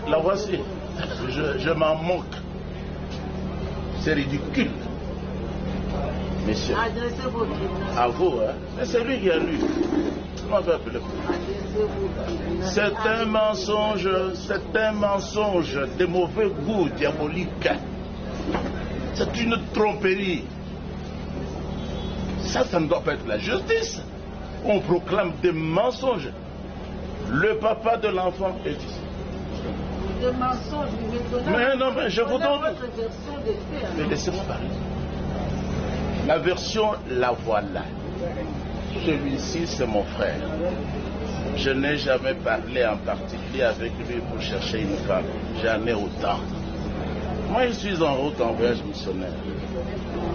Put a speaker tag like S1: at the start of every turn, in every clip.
S1: La voici. Je m'en moque. C'est ridicule. Monsieur.
S2: Adressez-vous.
S1: À vous, hein. Mais c'est lui qui a lu. Comment faire appeler? C'est un mensonge de mauvais goût diabolique. C'est une tromperie. Ça ne doit pas être la justice. On proclame des mensonges. Le papa de l'enfant est ici.
S2: Des mensonges,
S1: mais non, mais je vous donne.
S2: Votre version des faits.
S1: Mais laissez-moi parler. La version, la voilà. Celui-ci, c'est mon frère. Je n'ai jamais parlé en particulier avec lui pour chercher une femme. J'en ai autant. Moi, je suis en route en voyage missionnaire.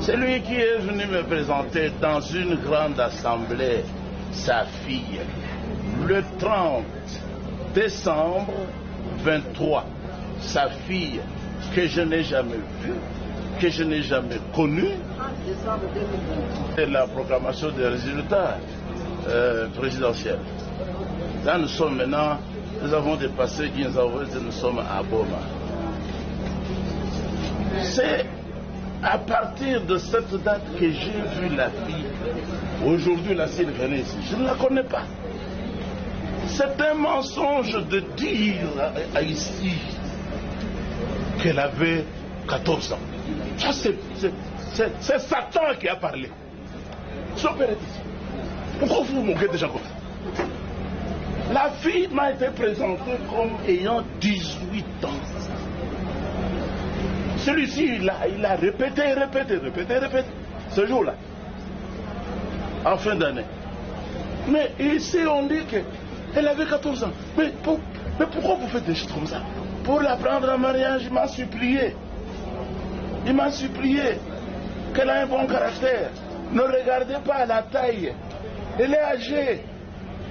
S1: C'est lui qui est venu me présenter dans une grande assemblée sa fille. Le 30 décembre 23, sa fille que je n'ai jamais vue, que je n'ai jamais connue. C'est la proclamation des résultats présidentiels. Là, nous sommes maintenant, nous avons dépassé Guinzaouez et nous sommes à Boma. C'est à partir de cette date que j'ai vu la fille. Aujourd'hui, la fille venait ici. Je ne la connais pas. C'est un mensonge de dire ici qu'elle avait 14 ans. Ça, c'est Satan qui a parlé. Son père est ici. Pourquoi vous vous moquez des gens comme ça? La fille m'a été présentée comme ayant 18 ans. Celui-ci, il a répété ce jour-là, en fin d'année. Mais ici, on dit qu'elle avait 14 ans. Mais pourquoi vous faites des choses comme ça? Pour la prendre en mariage, il m'a supplié. Il m'a supplié qu'elle a un bon caractère. Ne regardez pas la taille. Elle est âgée.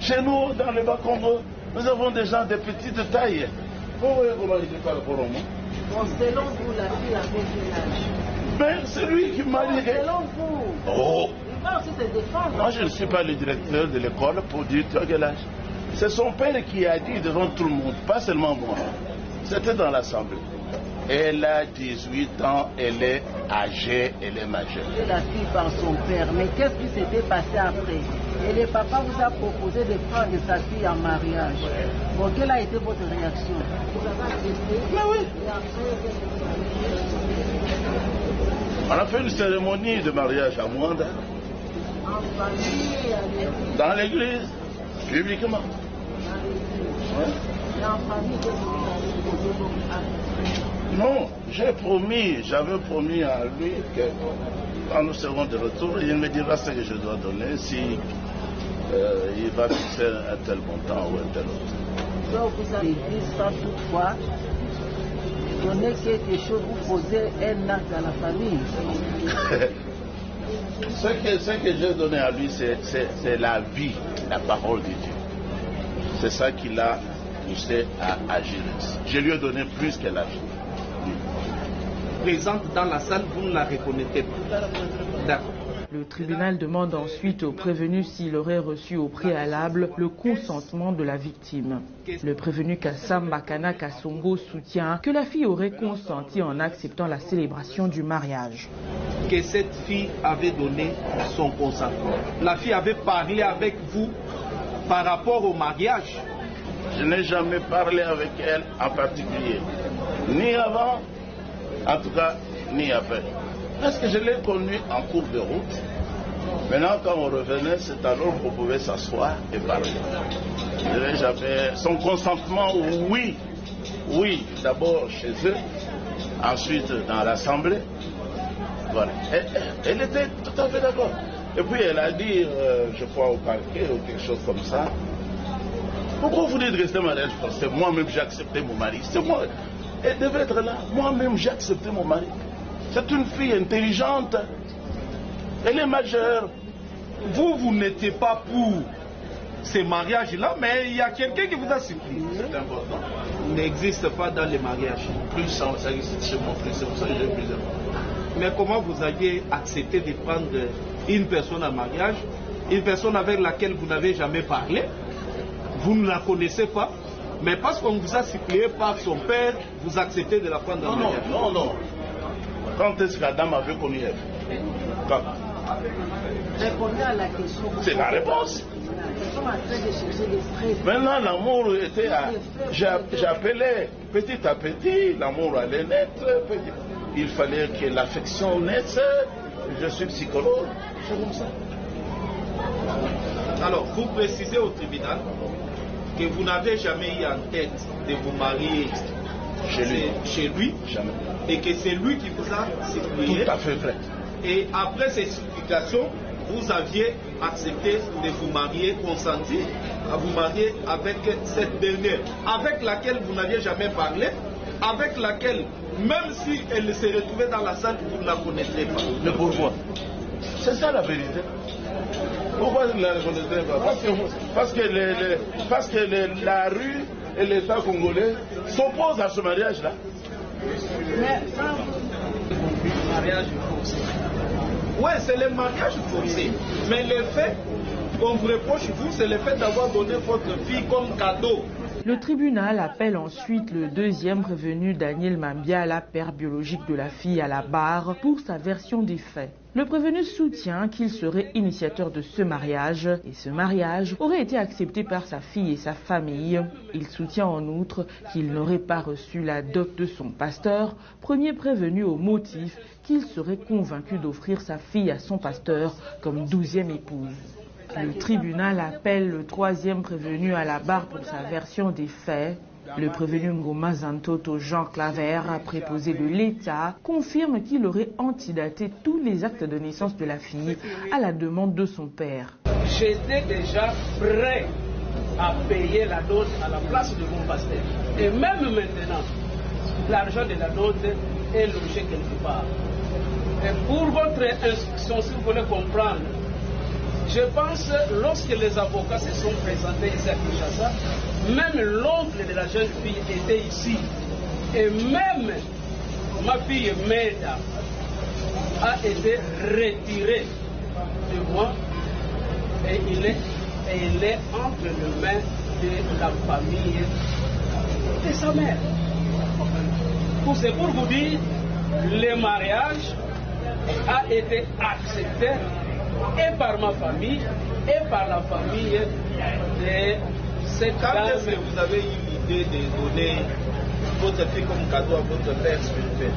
S1: Chez nous, dans le Bas-Congo, nous avons des gens de petite taille. Vous voyez comment il parle pour moi?
S2: Bon, selon vous, la fille avait quel âge?
S1: Ben, c'est lui qui m'a dit.
S2: Selon vous.
S1: Oh.
S2: Il va aussi se défendre.
S1: Moi, je ne suis pas le directeur de l'école pour dire tu as quel âge. C'est son père qui a dit devant tout le monde, pas seulement moi. C'était dans l'assemblée. Elle a 18 ans, elle est âgée, elle est majeure.
S2: Et la fille par son père, mais qu'est-ce qui s'était passé après? Et le papa vous a proposé de prendre sa fille en mariage. Bon, quelle a été votre réaction? Vous avez accepté?
S1: Mais oui. On a fait une cérémonie de mariage à Mwanda.
S2: En famille, à l'église?
S1: Dans l'église, publiquement.
S2: Ouais. Et en famille, qu'est-ce que vous avez posé comme acte?
S1: Non, j'avais promis à lui que quand nous serons de retour, il me dira ce que je dois donner, si il va fixer un tel montant ou un tel autre.
S2: Donc vous avez dit ça toutefois, donner quelque chose, vous posez un acte à la famille.
S1: Ce que j'ai donné à lui, c'est la vie, la parole de Dieu. C'est ça qu'il a poussé à agir. Je lui ai donné plus qu'elle a agi.
S3: Présente dans la salle, vous ne la reconnaissez pas. D'accord.
S4: Le tribunal demande ensuite au prévenu s'il aurait reçu au préalable le consentement de la victime. Le prévenu Kassam Bakana Kassongo soutient que la fille aurait consenti en acceptant la célébration du mariage.
S3: Que cette fille avait donné son consentement. La fille avait parlé avec vous par rapport au mariage.
S1: Je n'ai jamais parlé avec elle en particulier, ni avant, en tout cas, ni après. Parce que je l'ai connue en cours de route. Maintenant, quand on revenait, c'est alors qu'on pouvait s'asseoir et parler. Je n'ai jamais... Son consentement, oui. Oui, d'abord chez eux, ensuite dans l'assemblée. Voilà. Elle était tout à fait d'accord. Et puis elle a dit, je crois au parquet ou quelque chose comme ça. Pourquoi vous dites rester mariage forcé? Moi-même j'ai accepté mon mari. C'est moi. Elle devait être là. Moi-même j'ai accepté mon mari. C'est une fille intelligente. Elle est majeure.
S3: Vous n'étiez pas pour ces mariages-là, mais il y a quelqu'un qui vous a supplié.
S1: C'est important.
S3: Il n'existe pas dans les mariages.
S1: Plus ça existe chez mon frère. C'est pour ça que j'ai plus de...
S3: Mais comment vous aviez accepté de prendre une personne en mariage, une personne avec laquelle vous n'avez jamais parlé, vous ne la connaissez pas, Mais parce qu'on vous a supplié par son père, vous acceptez de la prendre en mariage.
S1: Non. Quand est-ce que la dame avait connu elle? Quand?
S2: Répondez à la question.
S1: C'est la réponse.
S2: Nous sommes en train de chercher des preuves.
S1: Maintenant, l'amour était à... J'appelais petit à petit, l'amour allait naître. Il fallait que l'affection naisse. Je suis psychologue. C'est comme ça.
S3: Alors, vous précisez au tribunal que vous n'avez jamais eu en tête de vous marier chez lui,
S1: jamais.
S3: Et que c'est lui qui vous a supplié.
S1: Tout à fait vrai.
S3: Et après ces supplications, vous aviez accepté de vous marier, consenti à vous marier avec cette dernière, avec laquelle vous n'aviez jamais parlé, avec laquelle, même si elle se retrouvait dans la salle, vous ne la connaîtrez pas.
S1: Mais pourquoi? C'est ça la vérité. Pourquoi vous ne la reconnaissez pas? Parce que la rue et l'État congolais s'opposent à ce mariage-là.
S2: Mais
S3: Mariage forcé. Oui, c'est le mariage forcé. Mais le fait qu'on vous reproche, vous, c'est le fait d'avoir donné votre fille comme cadeau.
S4: Le tribunal appelle ensuite le deuxième prévenu Daniel Mambiala, père biologique de la fille, à la barre pour sa version des faits. Le prévenu soutient qu'il serait initiateur de ce mariage et ce mariage aurait été accepté par sa fille et sa famille. Il soutient en outre qu'il n'aurait pas reçu la dot de son pasteur, premier prévenu au motif qu'il serait convaincu d'offrir sa fille à son pasteur comme 12e épouse. Le tribunal appelle le troisième prévenu à la barre pour sa version des faits. Le prévenu Ngoma Zantoto Jean Claver, préposé de l'État, confirme qu'il aurait antidaté tous les actes de naissance de la fille à la demande de son père.
S5: J'étais déjà prêt à payer la dot à la place de mon pasteur. Et même maintenant, l'argent de la dot est logé quelque part. Et pour votre instruction, si vous voulez comprendre, je pense lorsque les avocats se sont présentés ici à Kinshasa, même l'oncle de la jeune fille était ici. Et même ma fille Meda a été retirée de moi et il est entre les mains de la famille de sa mère. C'est pour vous dire, le mariage a été accepté et par ma famille et par la famille de cette dame.
S3: Quand est-ce que vous avez eu l'idée de donner votre fille comme cadeau à votre père spirituel?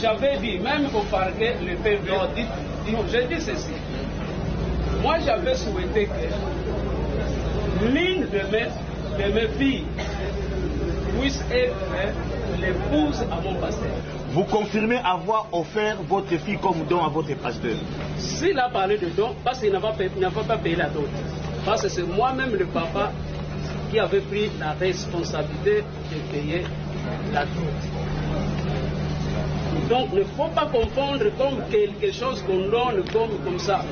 S5: J'avais dit, même au parquet, le PV. Non, j'ai dit ceci. Moi, j'avais souhaité que l'une de mes filles puisse être l'épouse à mon pasteur.
S3: Vous confirmez avoir offert votre fille comme don à votre pasteur?
S5: S'il a parlé de don, parce qu'il n'a pas payé la dot. Parce que c'est moi-même le papa qui avait pris la responsabilité de payer la dot. Donc, il ne faut pas confondre comme quelque chose qu'on donne comme ça.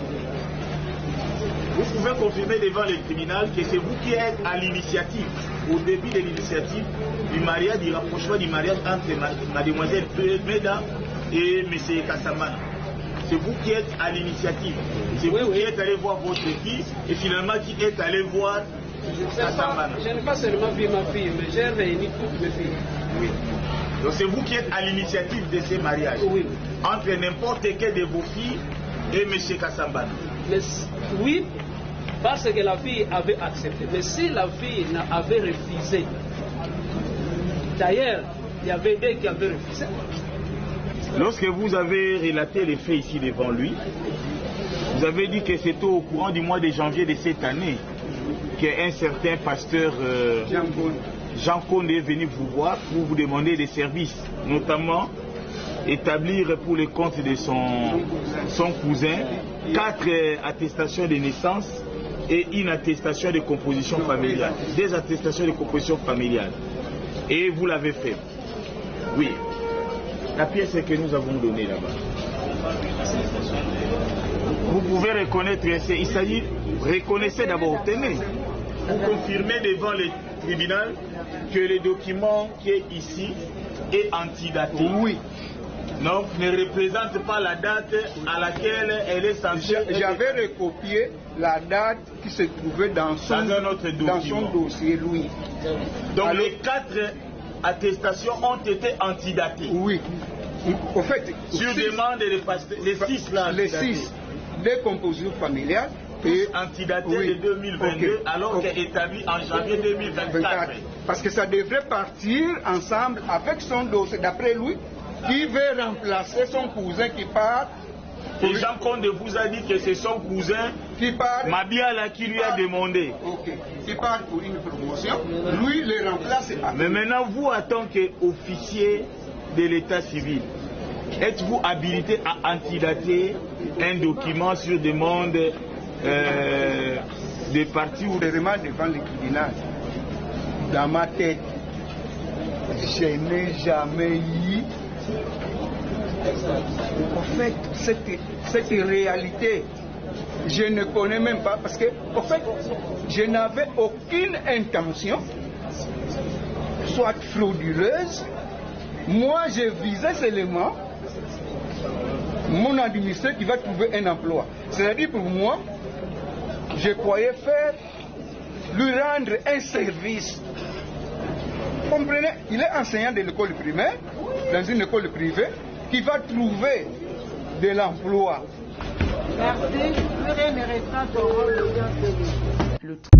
S3: Vous pouvez confirmer devant le tribunal que c'est vous qui êtes à l'initiative, au début de l'initiative du mariage, du rapprochement du mariage entre mademoiselle Meda et M. Kassamana. C'est vous qui êtes à l'initiative. C'est vous qui êtes allé voir votre fille et finalement qui êtes allé voir Kassamana.
S5: Je n'ai pas seulement vu ma fille, mais j'ai réuni toutes mes filles.
S3: Oui. Donc c'est vous qui êtes à l'initiative de ces mariages.
S5: Oui.
S3: Entre n'importe quel de vos filles et M. Kassamana.
S5: Mais, oui, parce que la fille avait accepté. Mais si la fille avait refusé, d'ailleurs, il y avait des qui avaient refusé.
S3: Lorsque vous avez relaté les faits ici devant lui, vous avez dit que c'était au courant du mois de janvier de cette année qu'un certain pasteur Jean Konde est venu vous voir pour vous demander des services, notamment établir pour le compte de son cousin 4 attestations de naissance et une attestation de composition familiale. Des attestations de composition familiale. Et vous l'avez fait. Oui. La pièce que nous avons donnée là-bas. Vous pouvez reconnaître, il s'agit, reconnaissez d'abord, tenez. Vous confirmez devant le tribunal que le document qui est ici est antidaté.
S6: Oui.
S3: Donc ne représente pas la date à laquelle elle est censée.
S6: J'avais recopié la date qui se trouvait dans son dossier, lui.
S3: Donc alors, les 4 attestations ont été antidatées.
S6: Oui. Au fait,
S3: sur demande des pasteurs, les 6 là.
S6: Les 6 des compositions familiales.
S3: Et antidaté de 2022, alors qu'elle est établie en janvier 2024.
S6: Parce que ça devrait partir ensemble avec son dossier, d'après lui, qui veut remplacer son cousin qui part.
S3: Et Jean Conde vous a dit que c'est son cousin
S6: qui part,
S3: Mabiala qui lui a demandé.
S6: Qui part pour une promotion, lui le remplace.
S3: Mais maintenant, vous, en tant qu'officier de l'état civil, êtes-vous habilité à antidater un document sur demande des partis ou
S6: vraiment devant le tribunal? Dans ma tête, je n'ai jamais eu en fait cette réalité. Je ne connais même pas parce que en fait je n'avais aucune intention soit frauduleuse. Moi je visais seulement mon administrateur qui va trouver un emploi. C'est-à-dire pour moi, je croyais faire, lui rendre un service. Vous comprenez? Il est enseignant de l'école primaire, dans une école privée, qui va trouver de l'emploi.
S2: Merci. Plus rien ne restera pour l'audience.